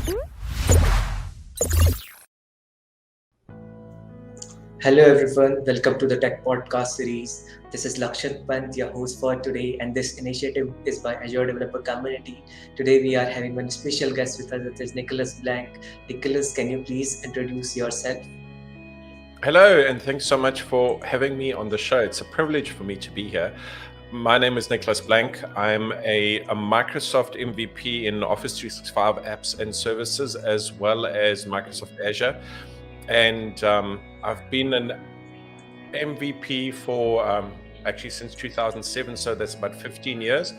Hello everyone, welcome to the Tech Podcast series. This is Lakshat Pant, your host for today, and this initiative is by Azure Developer Community. Today we are having one special guest with us, that is Nicolas Blank. Nicolas, can you please introduce yourself? Hello, and thanks so much for having me on the show. It's a privilege for me to be here. My name is Nicolas Blank. I'm a Microsoft MVP in Office 365 apps and services, as well as Microsoft Azure. And I've been an MVP for actually since 2007, so that's about 15 years,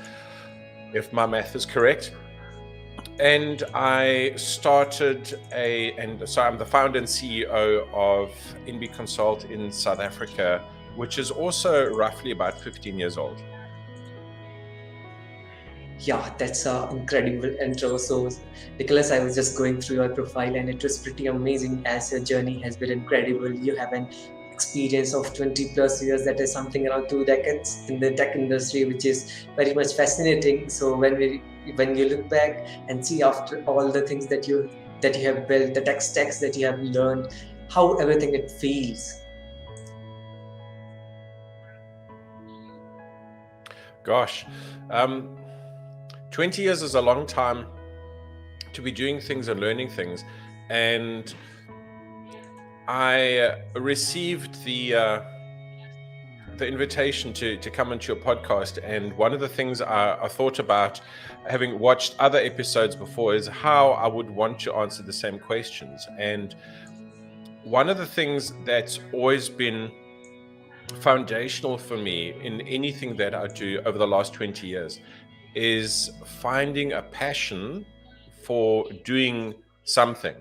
if my math is correct. And I started so I'm the founder and CEO of NBConsult in South Africa, which is also roughly about 15 years old. Yeah, that's an incredible intro. So, Nicholas, I was just going through your profile and it was pretty amazing as your journey has been incredible. You have an experience of 20 plus years, that is something around 2 decades in the tech industry, which is very much fascinating. So when you look back and see after all the things that you have built, the tech stacks that you have learned, how everything it feels. Gosh, 20 years is a long time to be doing things and learning things. And I received the invitation to come into your podcast. And one of the things I thought about, having watched other episodes before, is how I would want to answer the same questions. And one of the things that's always been foundational for me in anything that I do over the last 20 years is finding a passion for doing something.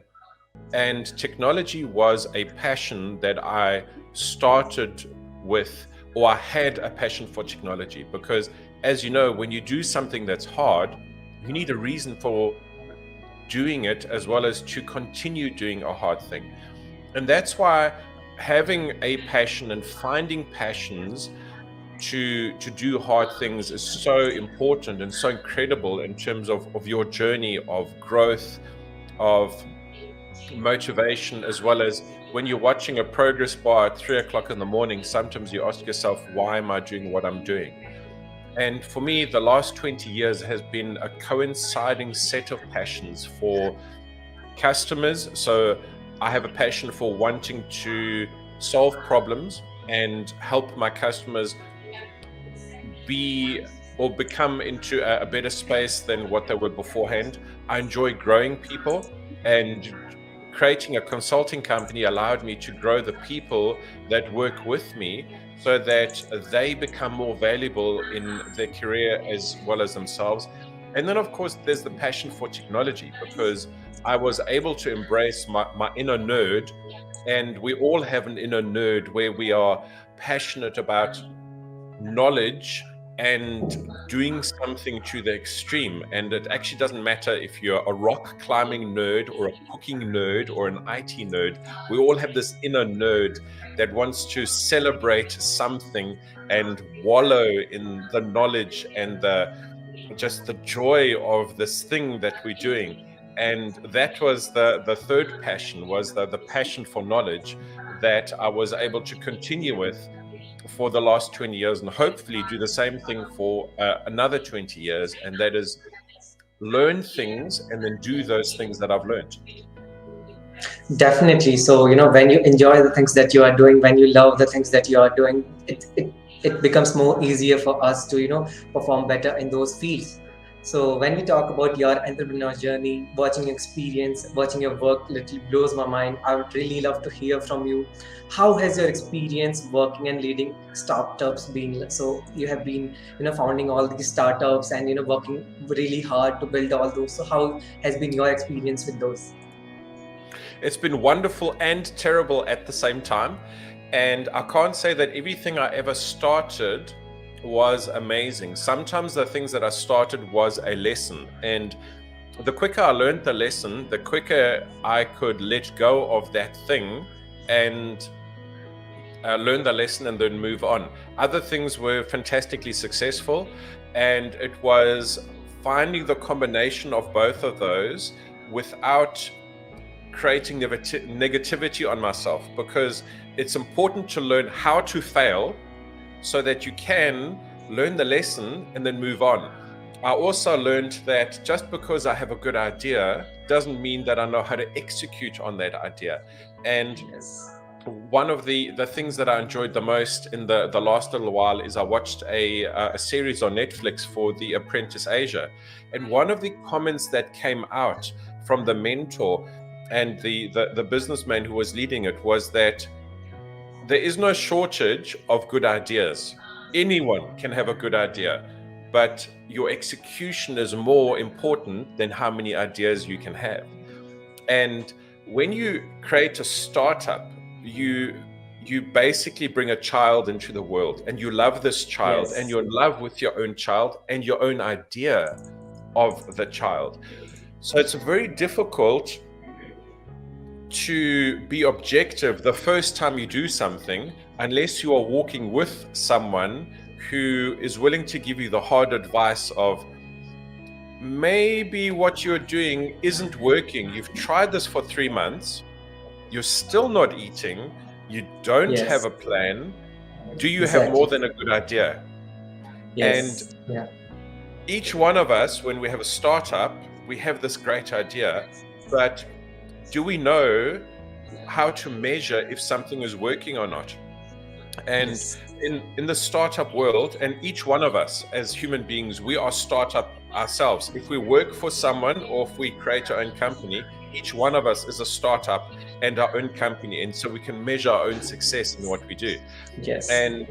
And technology was a passion that I started with, or I had a passion for technology, because as you know, when you do something that's hard, you need a reason for doing it as well as to continue doing a hard thing. And that's why having a passion and finding passions to do hard things is so important and so incredible in terms of your journey of growth, of motivation, as well as when you're watching a progress bar at 3 o'clock in the morning, sometimes you ask yourself, why am I doing what I'm doing? And for me, the last 20 years has been a coinciding set of passions for customers. So I have a passion for wanting to solve problems and help my customers become into a better space than what they were beforehand. I enjoy growing people, and creating a consulting company allowed me to grow the people that work with me so that they become more valuable in their career as well as themselves. And then, of course, there's the passion for technology, because I was able to embrace my inner nerd, and we all have an inner nerd where we are passionate about knowledge and doing something to the extreme. And it actually doesn't matter if you're a rock climbing nerd or a cooking nerd or an IT nerd. We all have this inner nerd that wants to celebrate something and wallow in the knowledge and just the joy of this thing that we're doing. And that was the third passion, was the passion for knowledge that I was able to continue with for the last 20 years, and hopefully do the same thing for another 20 years. And that is learn things and then do those things that I've learned. Definitely. So, when you enjoy the things that you are doing, when you love the things that you are doing, it becomes more easier for us to, perform better in those fields. So when we talk about your entrepreneur journey, watching your experience, watching your work literally blows my mind. I would really love to hear from you. How has your experience working and leading startups been? So you have been, founding all these startups and, working really hard to build all those. So how has been your experience with those? It's been wonderful and terrible at the same time. And I can't say that everything I ever started was amazing. Sometimes the things that I started was a lesson. And the quicker I learned the lesson, the quicker I could let go of that thing and learn the lesson and then move on. Other things were fantastically successful. And it was finding the combination of both of those without creating negativity on myself, because it's important to learn how to fail so that you can learn the lesson and then move on. I also learned that just because I have a good idea doesn't mean that I know how to execute on that idea. And one of the things that I enjoyed the most in the last little while is I watched a series on Netflix for The Apprentice Asia. And one of the comments that came out from the mentor and the businessman who was leading it was that there is no shortage of good ideas. Anyone can have a good idea, but your execution is more important than how many ideas you can have. And when you create a startup, you basically bring a child into the world, and you love this child, and you're in love with your own child and your own idea of the child. So it's very difficult to be objective the first time you do something unless you are walking with someone who is willing to give you the hard advice of, maybe what you're doing isn't working. You've tried this for 3 months. You're still not eating. You don't have a plan. Do you have more than a good idea? And each one of us, when we have a startup, we have this great idea, but do we know how to measure if something is working or not? And in the startup world, and each one of us as human beings, we are startup ourselves. If we work for someone or if we create our own company, each one of us is a startup and our own company, and so we can measure our own success in what we do. And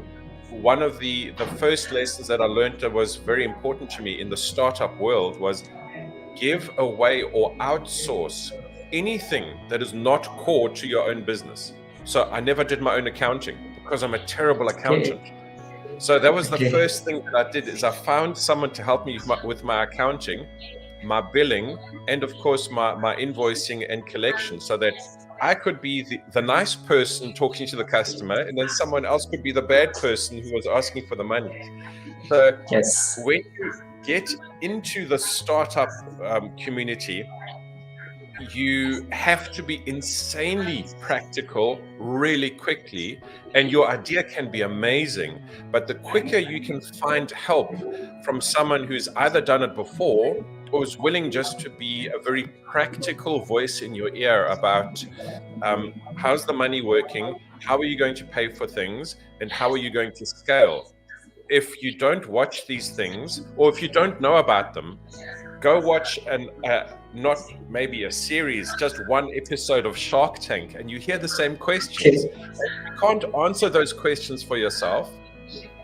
one of the first lessons that I learned that was very important to me in the startup world was give away or outsource anything that is not core to your own business. So I never did my own accounting because I'm a terrible accountant. So that was the first thing that I did, is I found someone to help me with my accounting, my billing, and of course my invoicing and collection, so that I could be the nice person talking to the customer, and then someone else could be the bad person who was asking for the money. So when you get into the startup community, you have to be insanely practical really quickly, and your idea can be amazing, but the quicker you can find help from someone who's either done it before or is willing just to be a very practical voice in your ear about how's the money working, how are you going to pay for things, and how are you going to scale. If you don't watch these things, or if you don't know about them, go watch not maybe a series, just one episode of Shark Tank, and you hear the same questions. If you can't answer those questions for yourself,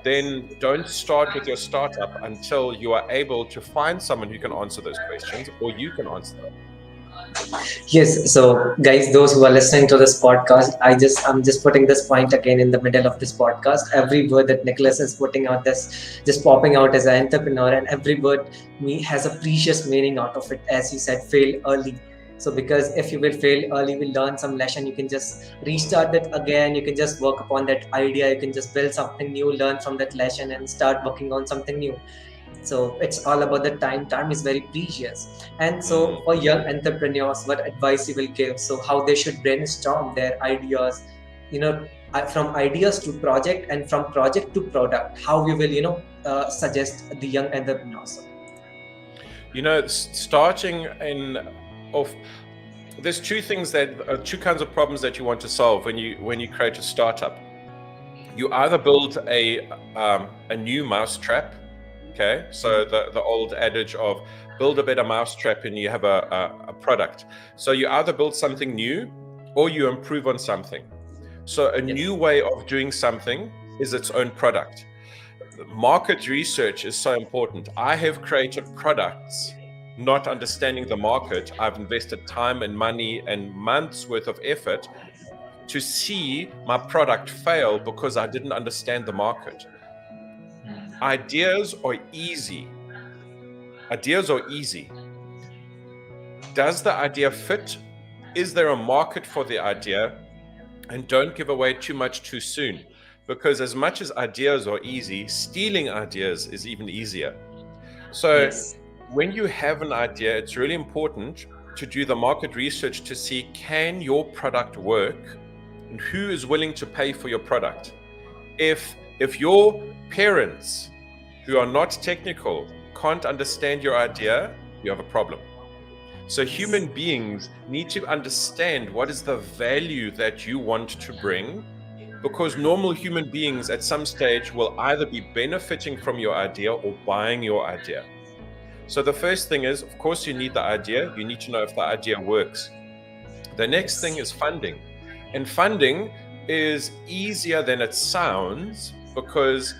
then don't start with your startup until you are able to find someone who can answer those questions, or you can answer them. Yes, so guys, those who are listening to this podcast, I'm just putting this point again in the middle of this podcast. Every word that Nicholas is putting out, this just popping out as an entrepreneur, and every word has a precious meaning out of it. As you said, fail early. So because if you will fail early, you will learn some lesson. You can just restart it again. You can just work upon that idea. You can just build something new, learn from that lesson, and start working on something new. So it's all about the time. Time is very precious. And so for young entrepreneurs, what advice you will give? So how they should brainstorm their ideas, from ideas to project, and from project to product. How we will, suggest the young entrepreneurs. Starting off, there's two kinds of problems that you want to solve when you create a startup. You either build a new mousetrap. Okay, so the old adage of build a better mousetrap and you have a product. So you either build something new or you improve on something. So a new way of doing something is its own product. Market research is so important. I have created products not understanding the market. I've invested time and money and months worth of effort to see my product fail because I didn't understand the market. Ideas are easy. Does the idea fit? Is there a market for the idea? And don't give away too much too soon, because as much as ideas are easy, stealing ideas is even easier. So when you have an idea, it's really important to do the market research to see, can your product work and who is willing to pay for your product? If your parents who are not technical can't understand your idea, you have a problem. So human beings need to understand what is the value that you want to bring, because normal human beings at some stage will either be benefiting from your idea or buying your idea. So the first thing is, of course, you need the idea. You need to know if the idea works. The next thing is funding. And funding is easier than it sounds, because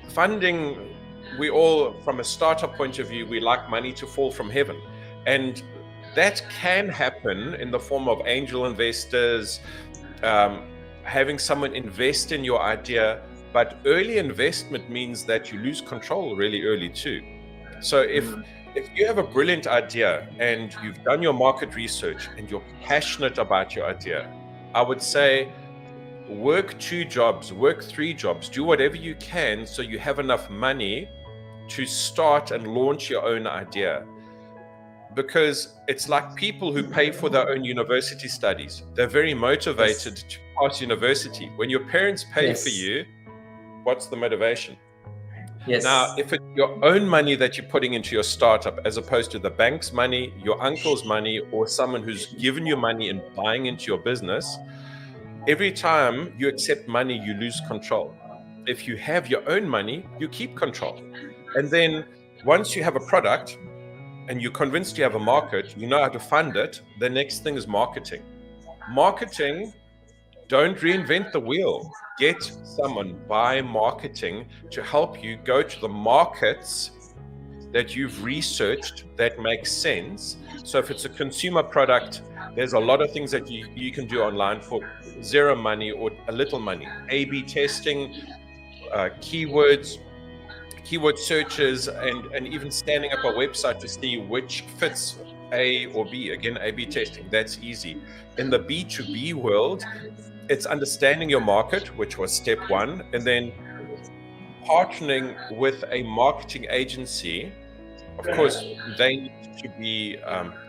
funding, we all, from a startup point of view, we like money to fall from heaven. And that can happen in the form of angel investors, having someone invest in your idea. But early investment means that you lose control really early too. So if you have a brilliant idea and you've done your market research and you're passionate about your idea, I would say work 2 jobs, work 3 jobs, do whatever you can so you have enough money to start and launch your own idea. Because it's like people who pay for their own university studies. They're very motivated to pass university. When your parents pay for you, what's the motivation? Now, if it's your own money that you're putting into your startup, as opposed to the bank's money, your uncle's money, or someone who's given you money and buying into your business, every time you accept money, you lose control. If you have your own money, you keep control. And then once you have a product and you're convinced you have a market, you know how to fund it, the next thing is marketing. Marketing, don't reinvent the wheel. Get someone by marketing to help you go to the markets that you've researched that make sense. So if it's a consumer product, there's a lot of things that you can do online for zero money or a little money. A/B testing, keywords, keyword searches, and even standing up a website to see which fits A or B. Again, A/B testing, that's easy. In the B2B world, it's understanding your market, which was step 1, and then partnering with a marketing agency. Of course, they need to be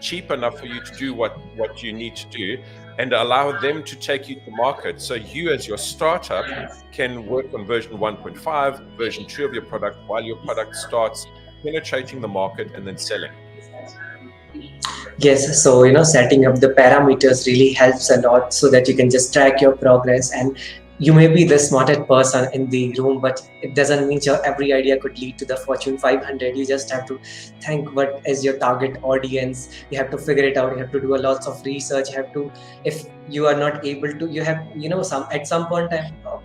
cheap enough for you to do what you need to do, and allow them to take you to market. So you, as your startup, can work on version 1.5, version 2 of your product, while your product starts penetrating the market and then selling. Yes, so setting up the parameters really helps a lot, so that you can just track your progress. And you may be the smartest person in the room, but it doesn't mean your every idea could lead to the Fortune 500. You just have to think what is your target audience. You have to figure it out. You have to do a lots of research. You have to, if you are not able to, you have at some point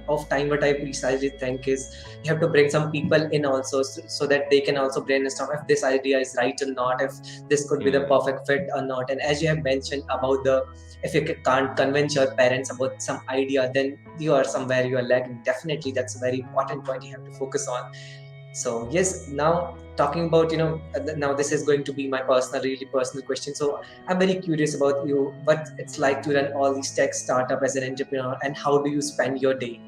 of time, what I precisely think is you have to bring some people in also, so that they can also brainstorm if this idea is right or not, if this could be the perfect fit or not. And as you have mentioned about if you can't convince your parents about some idea, then you are somewhere you are lagging. Definitely, that's a very important point you have to focus on. So yes, now talking about now this is going to be my really personal question. So I'm very curious about you, what it's like to run all these tech startup as an entrepreneur, and how do you spend your day?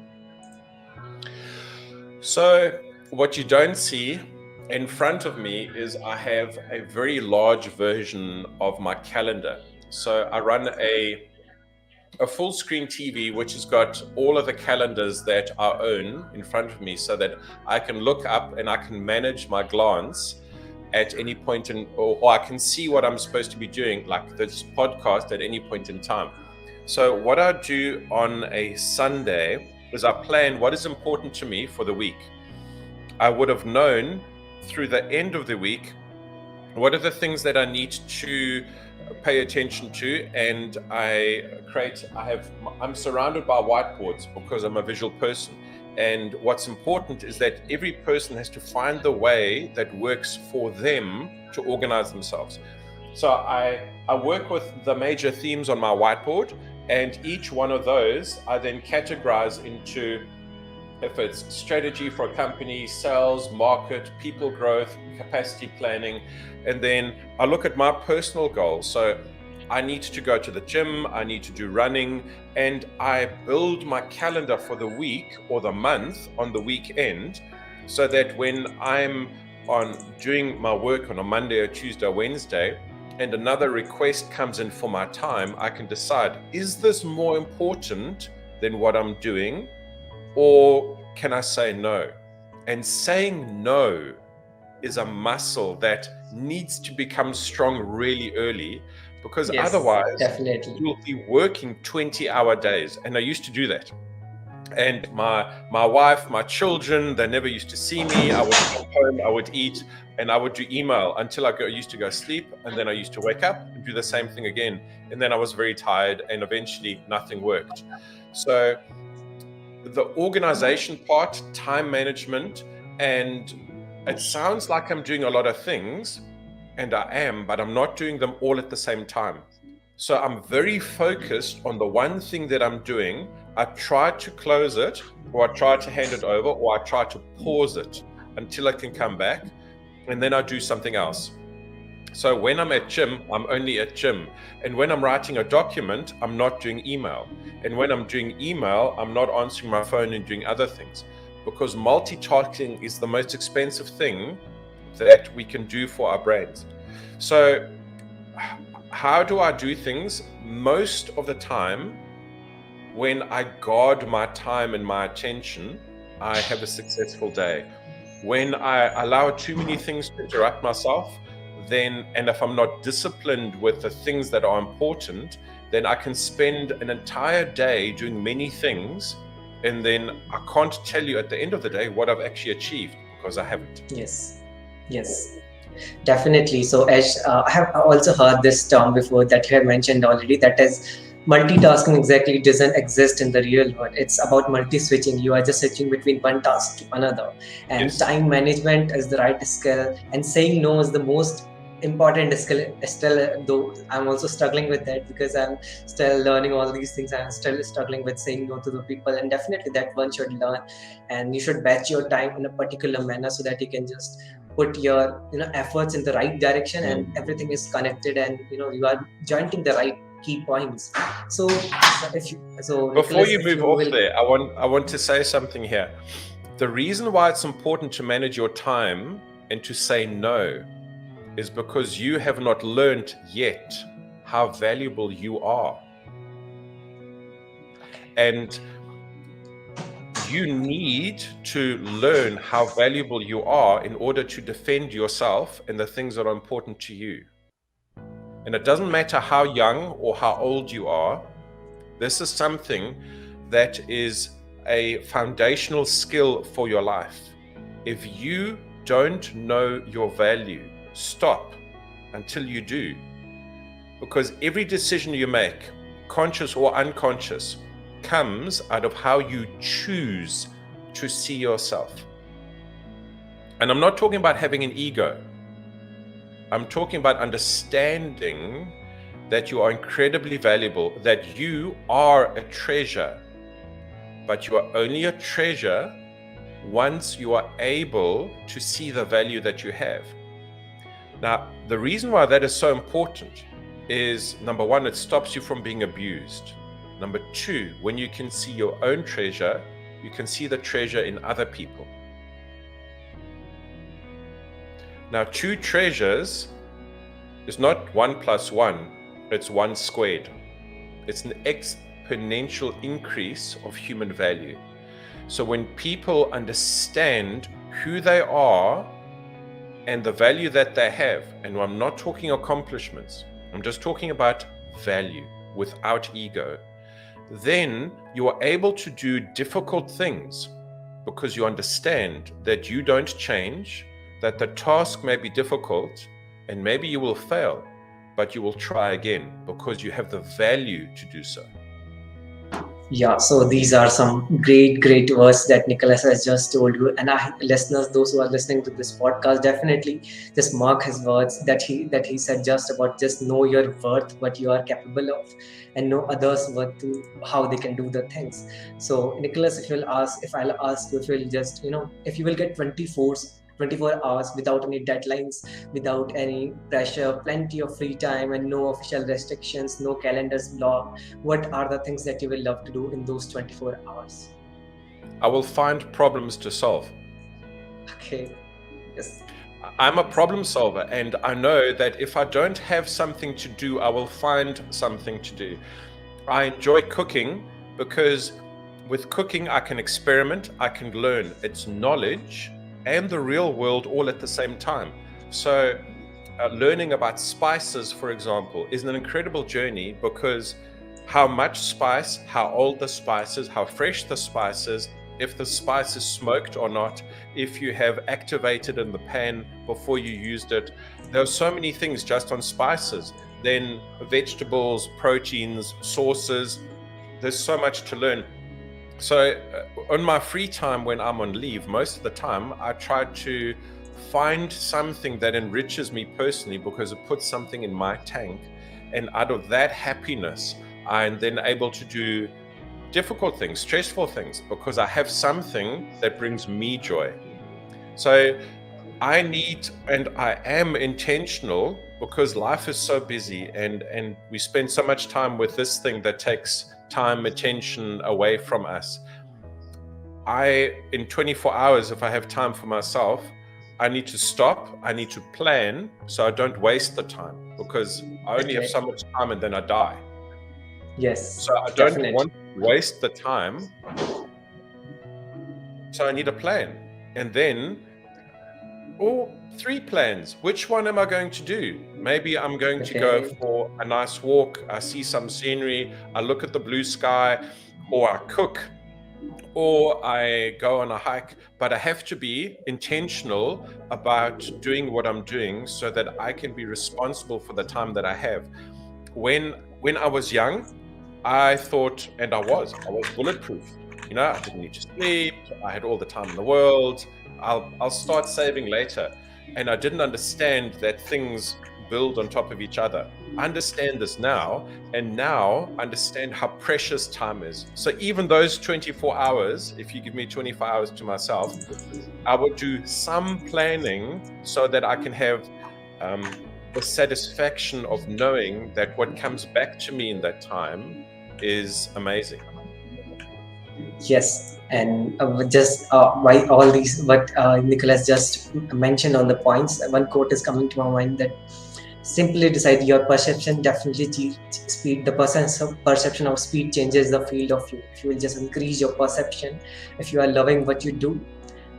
So what you don't see in front of me is I have a very large version of my calendar. So I run a full screen TV, which has got all of the calendars that I own in front of me, so that I can look up and I can manage my glance at any point or I can see what I'm supposed to be doing, like this podcast, at any point in time. So what I do on a Sunday is I plan what is important to me for the week. I would have known through the end of the week what are the things that I need to pay attention to, and I'm surrounded by whiteboards because I'm a visual person. And what's important is that every person has to find the way that works for them to organize themselves. So I work with the major themes on my whiteboard, and each one of those I then categorize into, if it's strategy for a company, sales, market, people growth, capacity planning. And then I look at my personal goals. So I need to go to the gym, I need to do running, and I build my calendar for the week or the month on the weekend, so that when I'm doing my work on a Monday or Tuesday or Wednesday, and another request comes in for my time, I can decide, is this more important than what I'm doing, or can I say no? And saying no is a muscle that needs to become strong really early, because Yes, otherwise definitely. you'll be working 20-hour days. And I used to do that. And my wife, my children, they never used to see me. I would come home, I would eat, and I would do email until used to go sleep, and then I used to wake up and do the same thing again. And then I was very tired, and eventually nothing worked. So the organization part, time management, and it sounds like I'm doing a lot of things, and I am, but I'm not doing them all at the same time. So I'm very focused on the one thing that I'm doing. I try to close it, or I try to hand it over, or I try to pause it until I can come back, and then I do something else. So when I'm at gym, I'm only at gym. And when I'm writing a document, I'm not doing email. And when I'm doing email, I'm not answering my phone and doing other things. Because multitasking is the most expensive thing that we can do for our brains. So how do I do things? Most of the time, when I guard my time and my attention, I have a successful day. When I allow too many things to interrupt myself, and if I'm not disciplined with the things that are important, then I can spend an entire day doing many things, and then I can't tell you at the end of the day what I've actually achieved, because I haven't. Yes, yes, definitely. So, Ash, I have also heard this term before that you have mentioned already. That is, multitasking exactly doesn't exist in the real world. It's about multi-switching. You are just switching between one task to another. And Yes. time management is the right skill, and saying no is the most important skill. Still, though I'm also struggling with that because I'm still learning all these things. I'm still struggling with saying no to the people, and definitely that one should learn. And you should batch your time in a particular manner so that you can just put your efforts in the right direction, and everything is connected, and you are jointing the right key points. So if you, so Before Nicholas, you if move you off will. there, I want to say something here. The reason why it's important to manage your time and to say no is because you have not learned yet how valuable you are. And you need to learn how valuable you are in order to defend yourself and the things that are important to you. And it doesn't matter how young or how old you are, this is something that is a foundational skill for your life. If you don't know your value, stop until you do. Because every decision you make, conscious or unconscious, comes out of how you choose to see yourself. And I'm not talking about having an ego. I'm talking about understanding that you are incredibly valuable, that you are a treasure, but you are only a treasure once you are able to see the value that you have. Now, the reason why that is so important is, number one, it stops you from being abused. Number two, when you can see your own treasure, you can see the treasure in other people. Now, two treasures is not 1 + 1, it's 1 squared. It's an exponential increase of human value. So when people understand who they are and the value that they have, and I'm not talking accomplishments, I'm just talking about value without ego, then you are able to do difficult things because you understand that you don't change, that the task may be difficult, and maybe you will fail, but you will try again because you have the value to do so. Yeah, so these are some great words that Nicholas has just told you, and our listeners, those who are listening to this podcast, definitely just mark his words that he said just about just know your worth, what you are capable of, and know others' worth to how they can do the things. So, Nicholas, if I'll ask you, if you'll just if you will get 24 hours without any deadlines, without any pressure, plenty of free time, and no official restrictions, no calendars blocked, what are the things that you will love to do in those 24 hours? I will find problems to solve. Okay. Yes. I'm a problem solver, and I know that if I don't have something to do, I will find something to do. I enjoy cooking because with cooking, I can experiment, I can learn. It's knowledge and the real world all at the same time. So, learning about spices, for example, is an incredible journey because how much spice, how old the spices, how fresh the spices, if the spice is smoked or not, if you have activated in the pan before you used it. There are so many things just on spices. Then vegetables, proteins, sauces. There's so much to learn. So on my free time when I'm on leave, most of the time I try to find something that enriches me personally because it puts something in my tank. And out of that happiness, I'm then able to do difficult things, stressful things, because I have something that brings me joy. So I need, and I am intentional because life is so busy and we spend so much time with this thing that takes time, attention away from us. In 24 hours, if I have time for myself, I need to stop, I need to plan so I don't waste the time because I only have so much time and then I die. Yes. So I don't want to waste the time. So I need a plan. And then, or 3 plans. Which one am I going to do? Maybe I'm going to go for a nice walk. I see some scenery. I look at the blue sky, or I cook, or I go on a hike. But I have to be intentional about doing what I'm doing so that I can be responsible for the time that I have. When I was young, I thought, and I was bulletproof. You know, I didn't need to sleep. I had all the time in the world. I'll start saving later. And I didn't understand that things build on top of each other. I understand this now, and now I understand how precious time is. So even those 24 hours, if you give me 24 hours to myself, I would do some planning so that I can have the satisfaction of knowing that what comes back to me in that time is amazing. Yes, and just why all these, what Nicholas just mentioned on the points, one quote is coming to my mind that simply decide your perception definitely speed. The person's perception of speed changes the field of view. If you will just increase your perception, if you are loving what you do,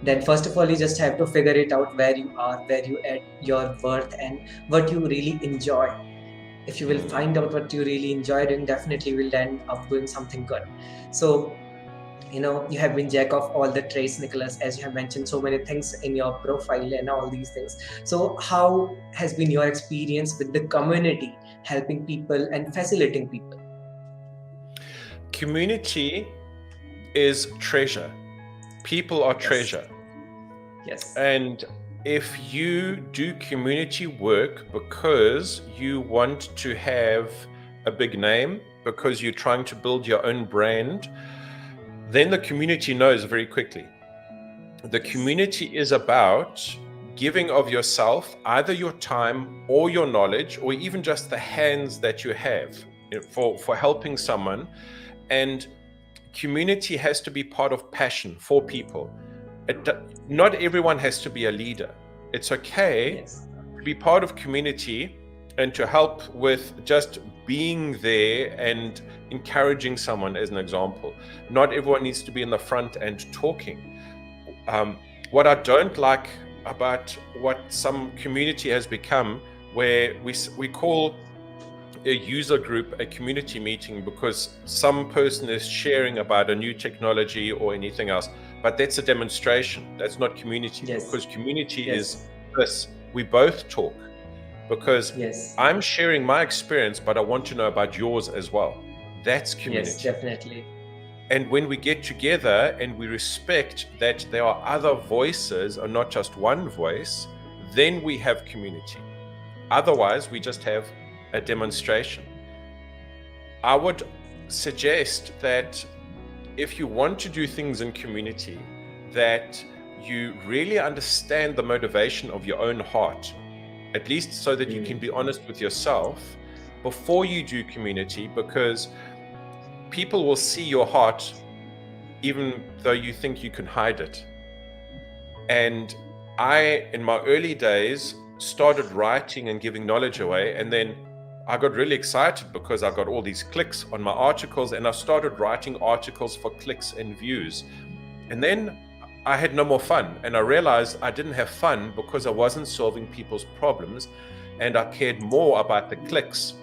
then first of all you just have to figure it out where you are, where you at your worth, and what you really enjoy. If you will find out what you really enjoy, then definitely will end up doing something good. So you have been jack of all the trades, Nicholas, as you have mentioned so many things in your profile and all these things. So how has been your experience with the community, helping people and facilitating people? Community is treasure. People are treasure. Yes. And if you do community work because you want to have a big name, because you're trying to build your own brand, then the community knows very quickly. The community is about giving of yourself, either your time or your knowledge, or even just the hands that you have for helping someone. And community has to be part of passion for people. Not everyone has to be a leader. It's okay to be part of community and to help with just being there and encouraging someone, as an example. Not everyone needs to be in the front and talking. What I don't like about what some community has become, where we call a user group a community meeting because some person is sharing about a new technology or anything else, but that's a demonstration. That's not community. Because community is this: we both talk, because I'm sharing my experience, but I want to know about yours as well. That's community. Yes, definitely. And when we get together and we respect that there are other voices and not just one voice, then we have community. Otherwise, we just have a demonstration. I would suggest that if you want to do things in community, that you really understand the motivation of your own heart, at least so that you can be honest with yourself before you do community, because people will see your heart even though you think you can hide it. And I, in my early days, started writing and giving knowledge away, and then I got really excited because I got all these clicks on my articles, and I started writing articles for clicks and views. And then I had no more fun, and I realized I didn't have fun because I wasn't solving people's problems, and I cared more about the clicks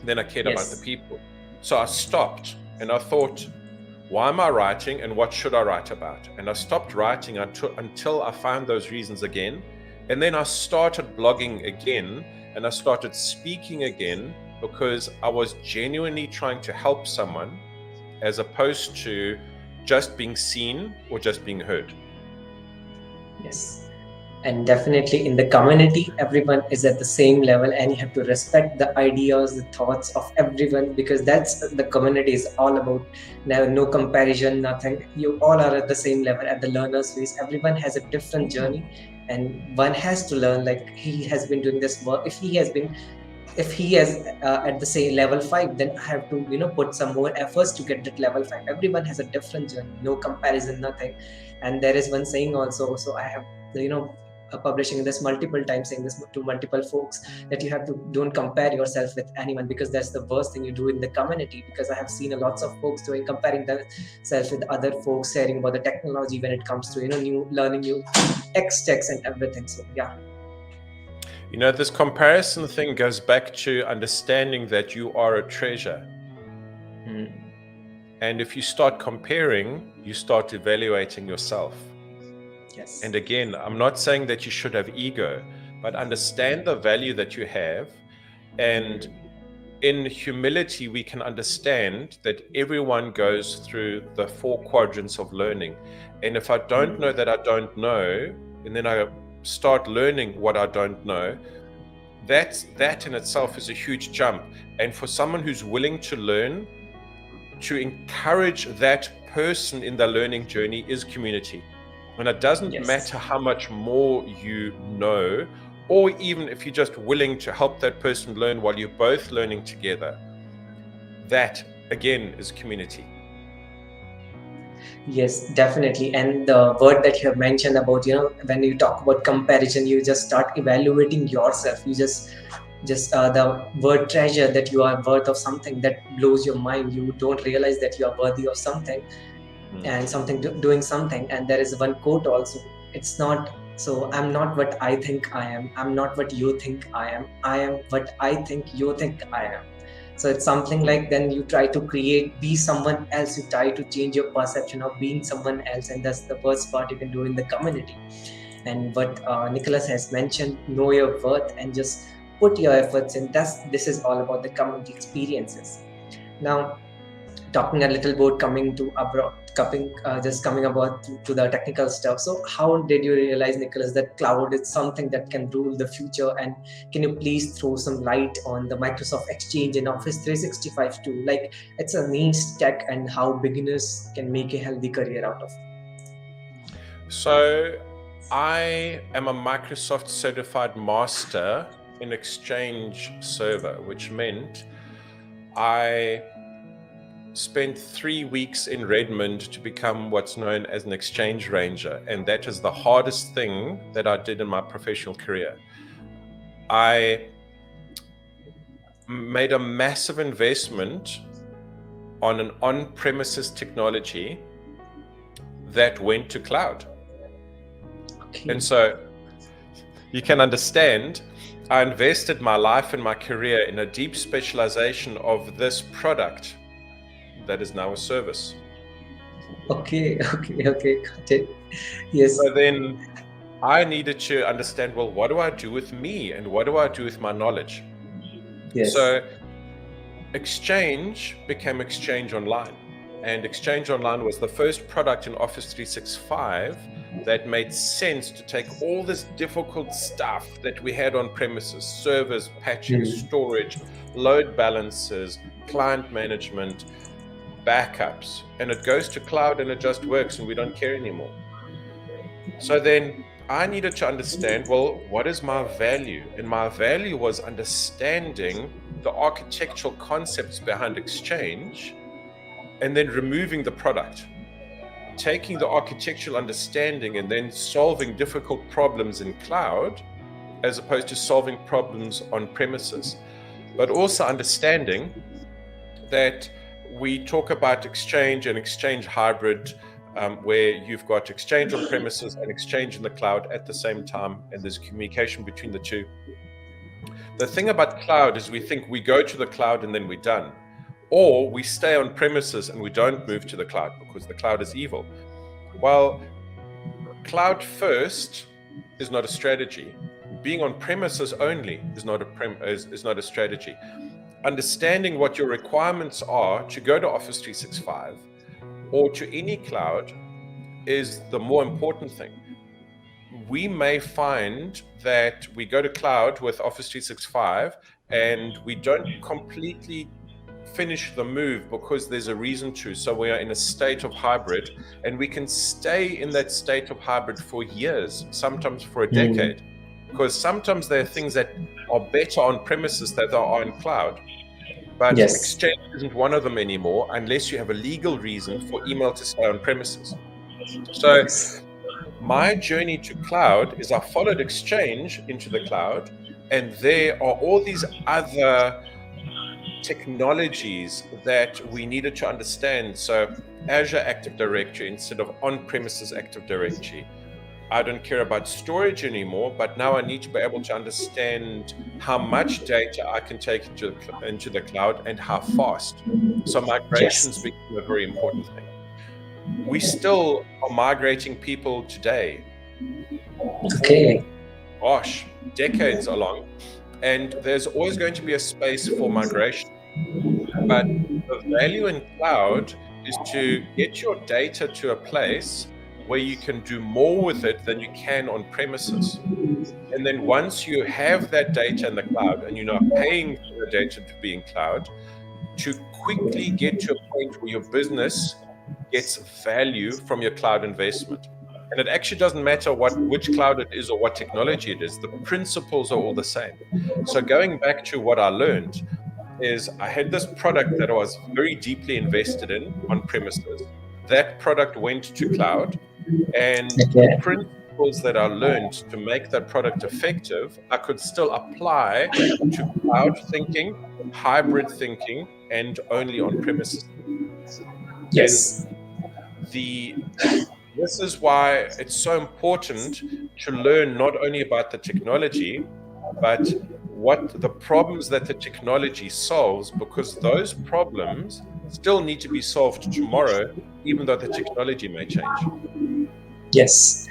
than I cared about the people. So I stopped, and I thought, why am I writing, and what should I write about? And I stopped writing until I found those reasons again. And then I started blogging again, and I started speaking again because I was genuinely trying to help someone as opposed to just being seen or just being heard. Yes. And definitely in the community, everyone is at the same level, and you have to respect the ideas, the thoughts of everyone, because that's the community is all about. No comparison, nothing. You all are at the same level at the learner's phase. Everyone has a different journey, and one has to learn. Like he has been doing this work. If he has at the say level 5, then I have to put some more efforts to get that level 5. Everyone has a different journey, no comparison, nothing. And there is one saying also, so I have publishing this multiple times, saying this to multiple folks, that you have to don't compare yourself with anyone, because that's the worst thing you do in the community. Because I have seen a lots of folks doing comparing themselves with other folks, sharing about the technology when it comes to new learning new X techs and everything. So yeah. This comparison thing goes back to understanding that you are a treasure. And if you start comparing, you start evaluating yourself. Yes. And again, I'm not saying that you should have ego, but understand the value that you have. And in humility, we can understand that everyone goes through the 4 quadrants of learning. And if I don't know that I don't know, and then I start learning what I don't know, that in itself is a huge jump. And for someone who's willing to learn, to encourage that person in the learning journey is community. And it doesn't matter how much more you know, or even if you're just willing to help that person learn while you're both learning together. That, again, is community. Yes, definitely. And the word that you have mentioned about, when you talk about comparison, you just start evaluating yourself. You just the word treasure, that you are worth of something, that blows your mind. You don't realize that you are worthy of something and something doing something. And there is one quote also, it's not so I'm not what I think I am, I'm not what you think I am what I think you think I am. So it's something like, then you try to be someone else, you try to change your perception of being someone else, and that's the first part you can do in the community. And what Nicholas has mentioned, know your worth and just put your efforts in. This is all about the community experiences. Now, talking a little about coming about to the technical stuff. So how did you realize, Nicholas, that cloud is something that can rule the future? And can you please throw some light on the Microsoft Exchange and Office 365 too? Like, it's a niche tech, and how beginners can make a healthy career out of it. So I am a Microsoft certified master in Exchange Server, which meant I spent 3 weeks in Redmond to become what's known as an Exchange Ranger, and that is the hardest thing that I did in my professional career. I made a massive investment on an on-premises technology that went to cloud. Okay. And so you can understand, I invested my life and my career in a deep specialization of this product that is now a service. Okay, got it. Yes. So then I needed to understand, well, what do I do with me, and what do I do with my knowledge? Yes. So Exchange became Exchange Online, and Exchange Online was the first product in Office 365 that made sense to take all this difficult stuff that we had on premises, servers, patching, storage, load balancers, client management, backups, and it goes to cloud and it just works and we don't care anymore. So then I needed to understand, well, what is my value? And my value was understanding the architectural concepts behind Exchange and then removing the product. taking the architectural understanding and then solving difficult problems in cloud as opposed to solving problems on premises. But also understanding that we talk about Exchange and Exchange hybrid, where you've got Exchange on premises and Exchange in the cloud at the same time, and there's communication between the two. The thing about cloud is we think we go to the cloud and then we're done, or we stay on premises and we don't move to the cloud because the cloud is evil. Well, cloud first is not a strategy. Being on premises only is not a strategy. Understanding what your requirements are to go to Office 365 or to any cloud is the more important thing. We may find that we go to cloud with Office 365 and we don't completely finish the move because there's a reason to. So we are in a state of hybrid, and we can stay in that state of hybrid for years, sometimes for a decade, because sometimes there are things that are better on premises than there are in cloud. But Exchange isn't one of them anymore unless you have a legal reason for email to stay on premises. So my journey to cloud is I followed Exchange into the cloud, and there are all these other technologies that we needed to understand. So Azure Active Directory instead of on-premises Active Directory. I don't care about storage anymore, but now I need to be able to understand how much data I can take into the cloud and how fast. So migrations become a very important thing. We still are migrating people today. Okay. Gosh, decades along. And there's always going to be a space for migration. But the value in cloud is to get your data to a place where you can do more with it than you can on premises. And then once you have that data in the cloud and you're not paying for the data to be in cloud, to quickly get to a point where your business gets value from your cloud investment. And it actually doesn't matter which cloud it is or what technology it is. The principles are all the same. So going back to what I learned is I had this product that I was very deeply invested in on premises. That product went to cloud, and the principles that I learned to make that product effective, I could still apply to cloud thinking, hybrid thinking, and only on premises. Yes. And this is why it's so important to learn not only about the technology, but what the problems that the technology solves, because those problems still need to be solved tomorrow, even though the technology may change. Yes.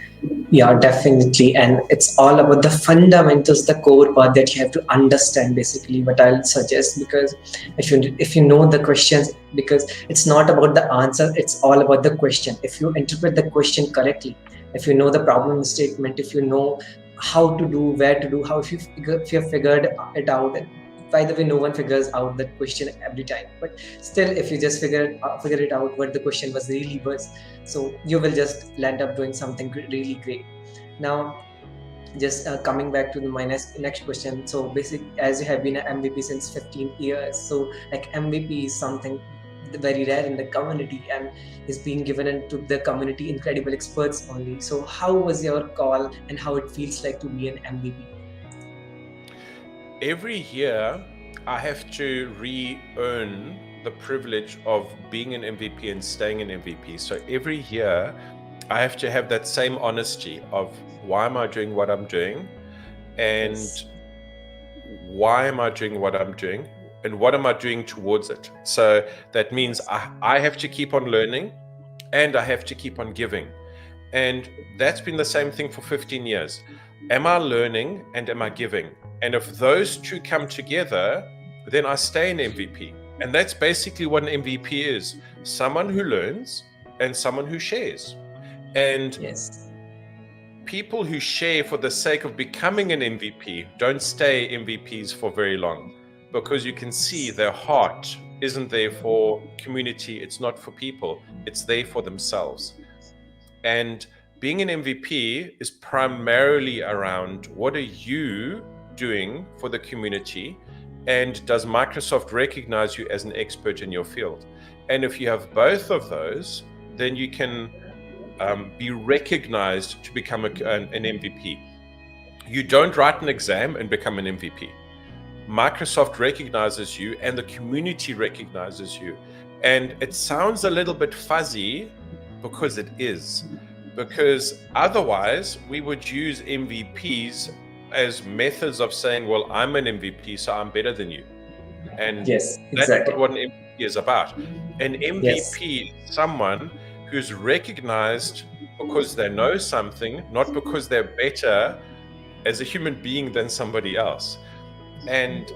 Yeah, definitely. And it's all about the fundamentals, the core part that you have to understand, basically, what I'll suggest. Because if you know the questions, because it's not about the answer, it's all about the question. If you interpret the question correctly, if you know the problem statement, if you know how to do, where to do, if you have figured it out. By the way, no one figures out that question every time, but still, if you just figure it out what the question really was, so you will just land up doing something really great. Now, just coming back to my next question. So basically, as you have been an MVP since 15 years, so like MVP is something very rare in the community and is being given to the community incredible experts only. So how was your call and how it feels like to be an MVP? Every year, I have to re-earn the privilege of being an MVP and staying an MVP. So every year, I have to have that same honesty of why am I doing what I'm doing, and why am I doing what I'm doing, and what am I doing towards it. So that means I have to keep on learning, and I have to keep on giving. And that's been the same thing for 15 years. Am I learning and am I giving? And if those two come together, then I stay an MVP. And that's basically what an MVP is: someone who learns and someone who shares. And people who share for the sake of becoming an MVP don't stay MVPs for very long, because you can see their heart isn't there for community, it's not for people, it's there for themselves. And being an MVP is primarily around what are you doing for the community, and does Microsoft recognize you as an expert in your field? And if you have both of those, then you can be recognized to become an MVP. You don't write an exam and become an MVP. Microsoft recognizes you and the community recognizes you. And it sounds a little bit fuzzy because it is. Because otherwise, we would use MVPs as methods of saying, well, I'm an MVP, so I'm better than you. And Yes, that's exactly. what an MVP is about. An MVP is someone who's recognized because they know something, not because they're better as a human being than somebody else. And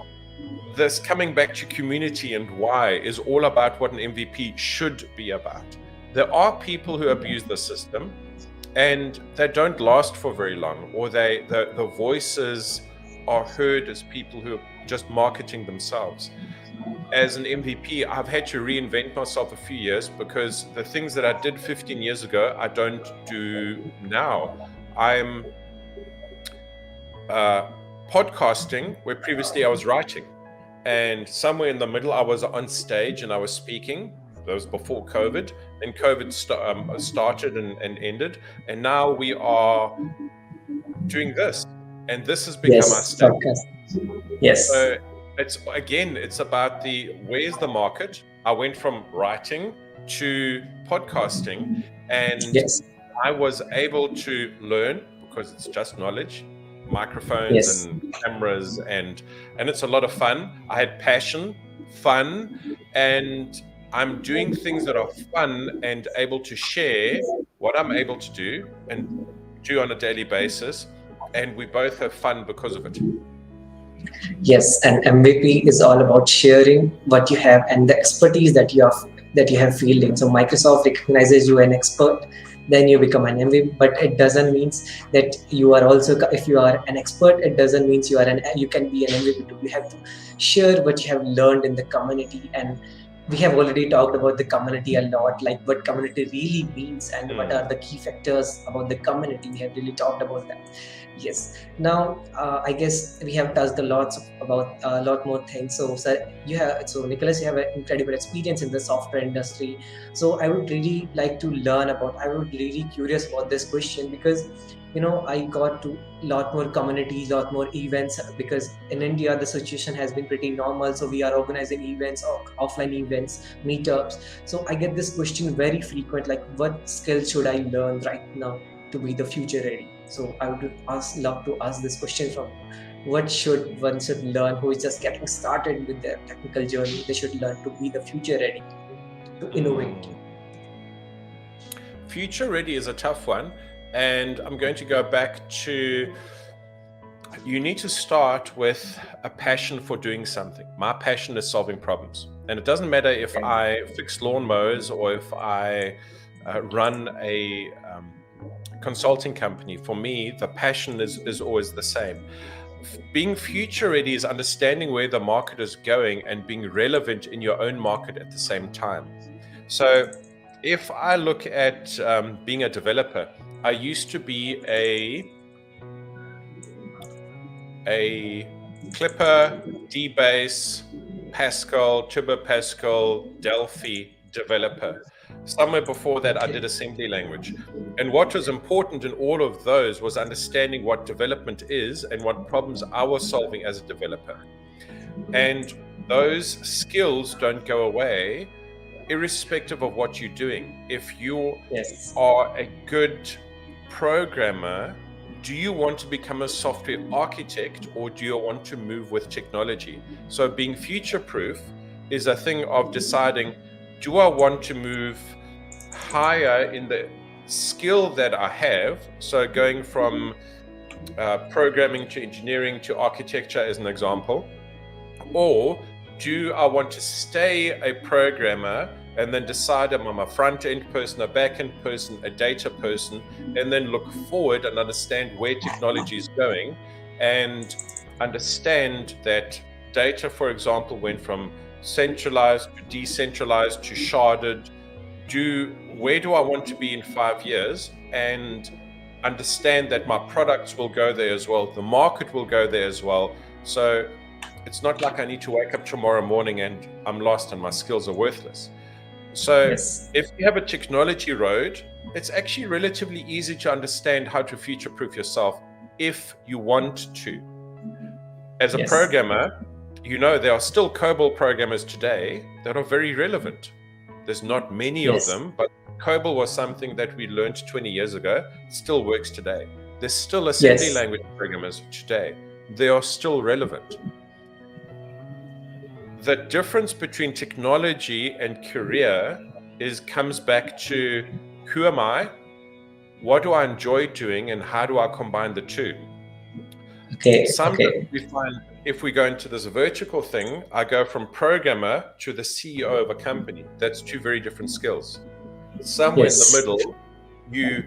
this coming back to community and why is all about what an MVP should be about. There are people who abuse the system and they don't last for very long, or the voices are heard as people who are just marketing themselves. As an MVP, I've had to reinvent myself a few years because the things that I did 15 years ago, I don't do now. I'm podcasting where previously I was writing, and somewhere in the middle I was on stage and I was speaking. That was before COVID. Then COVID started and ended, and now we are doing this, and this has become our stage. Yes. So it's about where's the market. I went from writing to podcasting, and I was able to learn because it's just knowledge, microphones and cameras, and it's a lot of fun. I had passion, fun, and I'm doing things that are fun and able to share what I'm able to do and do on a daily basis, and we both have fun because of it. Yes, and MVP is all about sharing what you have and the expertise that you have fielding. So Microsoft recognizes you an expert, then you become an MVP. But it doesn't mean that you are also, if you are an expert, it doesn't mean you can be an MVP too. You have to share what you have learned in the community, and we have already talked about the community a lot, like what community really means and what are the key factors about the community. We have really talked about that. Yes. Now, I guess we have touched about a lot more things. So, sir, Nicholas, you have an incredible experience in the software industry. So, I would really like to learn about. I would really curious about this question because, I got to lot more communities, lot more events, because in India the situation has been pretty normal. So we are organizing events, or offline events, meetups. So I get this question very frequent, like what skills should I learn right now to be the future ready? So I would love to ask this question from you. What should one learn who is just getting started with their technical journey? They should learn to be the future ready, to innovate. Future ready is a tough one. And I'm going to go back to, you need to start with a passion for doing something. My passion is solving problems. And it doesn't matter if I fix lawnmowers or if I run a consulting company. For me, the passion is always the same. Being future ready is understanding where the market is going and being relevant in your own market at the same time. So if I look at being a developer, I used to be a Clipper, DBase, Pascal, Turbo Pascal, Delphi developer. Somewhere before that, I did assembly language. And what was important in all of those was understanding what development is and what problems I was solving as a developer. And those skills don't go away irrespective of what you're doing. If you are a good programmer, do you want to become a software architect or do you want to move with technology? So being future-proof is a thing of deciding, do I want to move higher in the skill that I have? So going from programming to engineering to architecture as an example, or do I want to stay a programmer and then decide I'm a front-end person, a back-end person, a data person, and then look forward and understand where technology is going and understand that data, for example, went from centralized to decentralized to sharded. Where do I want to be in 5 years? And understand that my products will go there as well. The market will go there as well. So it's not like I need to wake up tomorrow morning and I'm lost and my skills are worthless. So if you have a technology road it's actually relatively easy to understand how to future-proof yourself if you want to. As a Yes. programmer, there are still COBOL programmers today that are very relevant. There's not many of Yes. them, but COBOL was something that we learned 20 years ago. It still works today. There's still assembly Yes. language programmers today. They are still relevant. The difference between technology and career comes back to who am I, what do I enjoy doing, and how do I combine the two? Okay. Sometimes Okay. we find if we go into this vertical thing, I go from programmer to the CEO of a company. That's two very different skills. Somewhere in the Yes. middle, you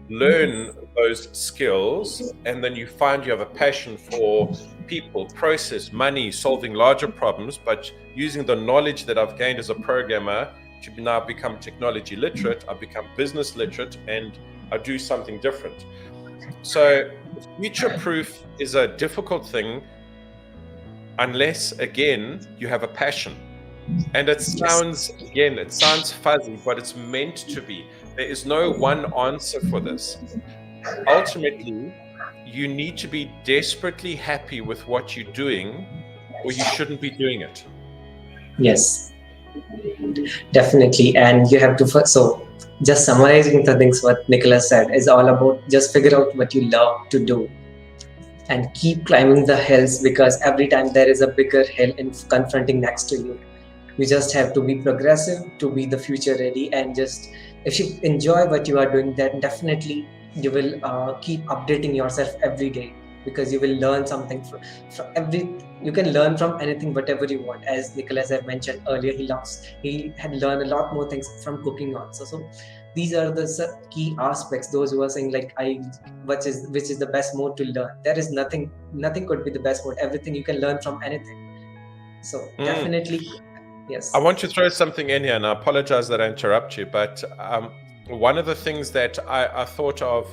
learn those skills, and then you find you have a passion for people, process, money, solving larger problems, but using the knowledge that I've gained as a programmer to now become technology literate, I become business literate, and I do something different. So future-proof is a difficult thing unless, again, you have a passion. And it sounds fuzzy, but it's meant to be. There is no one answer for this. Ultimately, you need to be desperately happy with what you're doing, or you shouldn't be doing it. Yes. Definitely. And you have to so just summarizing the things what Nicholas said is all about just figure out what you love to do and keep climbing the hills, because every time there is a bigger hill in confronting next to you. You just have to be progressive to be the future ready, and just if you enjoy what you are doing, then definitely you will keep updating yourself every day, because you will learn something from every. You can learn from anything, whatever you want. As Nicholas had mentioned earlier, he had learned a lot more things from cooking also. So these are the key aspects. Those who are saying like which is the best mode to learn, there is nothing could be the best mode. Everything you can learn from anything. So definitely. Yes. I want to throw something in here, and I apologize that I interrupt you, but one of the things that I thought of,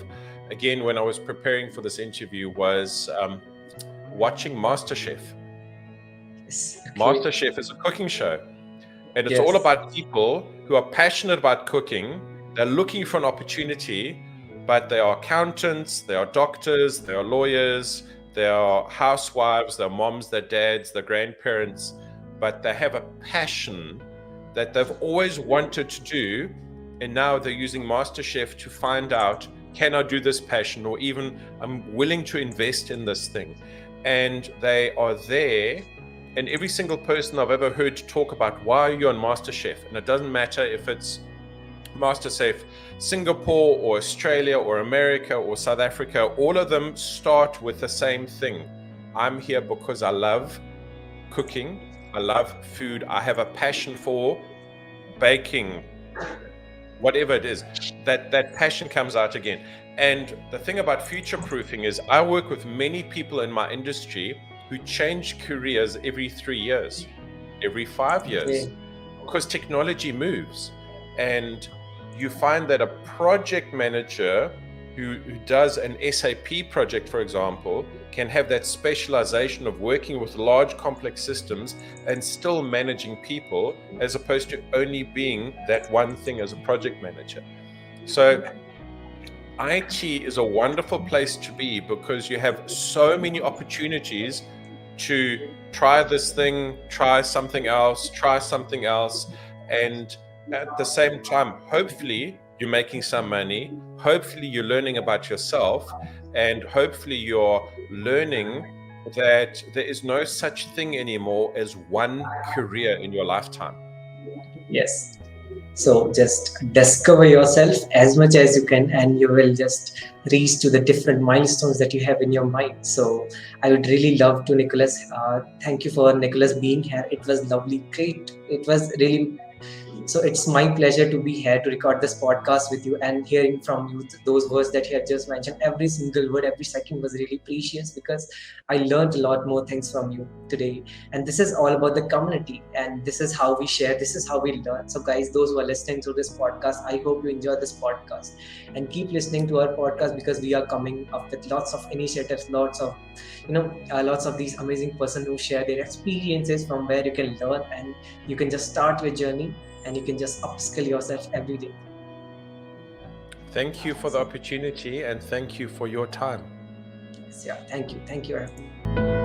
again, when I was preparing for this interview was watching MasterChef. Yes. Okay. MasterChef is a cooking show, and it's Yes. all about people who are passionate about cooking. They're looking for an opportunity, but they are accountants, they are doctors, they are lawyers, they are housewives, they're moms, they're dads, they're grandparents, but they have a passion that they've always wanted to do, and now they're using MasterChef to find out, can I do this passion, or even I'm willing to invest in this thing. And they are there, and every single person I've ever heard talk about, why are you on MasterChef? And it doesn't matter if it's MasterChef Singapore or Australia or America or South Africa, all of them start with the same thing. I'm here because I love cooking, I love food, I have a passion for baking, whatever it is. That passion comes out again. And the thing about future proofing is I work with many people in my industry who change careers every 3 years, every 5 years, because technology moves. And you find that a project manager who does an SAP project, for example, can have that specialization of working with large complex systems and still managing people, as opposed to only being that one thing as a project manager. So IT is a wonderful place to be, because you have so many opportunities to try this thing, try something else, and at the same time, hopefully you're making some money, hopefully you're learning about yourself, and hopefully you're learning that there is no such thing anymore as one career in your lifetime. Yes. So just discover yourself as much as you can, and you will just reach to the different milestones that you have in your mind. So I would really love to, Nicholas. Thank you for Nicholas being here. It was lovely, great. It was really. So it's my pleasure to be here to record this podcast with you and hearing from you those words that you have just mentioned. Every single word, every second was really precious, because I learned a lot more things from you today. And this is all about the community, and this is how we share, this is how we learn. So guys, those who are listening to this podcast, I hope you enjoy this podcast and keep listening to our podcast, because we are coming up with lots of initiatives, lots of lots of these amazing persons who share their experiences from where you can learn, and you can just start your journey, and you can just upskill yourself every day. Thank you for the opportunity and thank you for your time. Yeah, thank you. Thank you.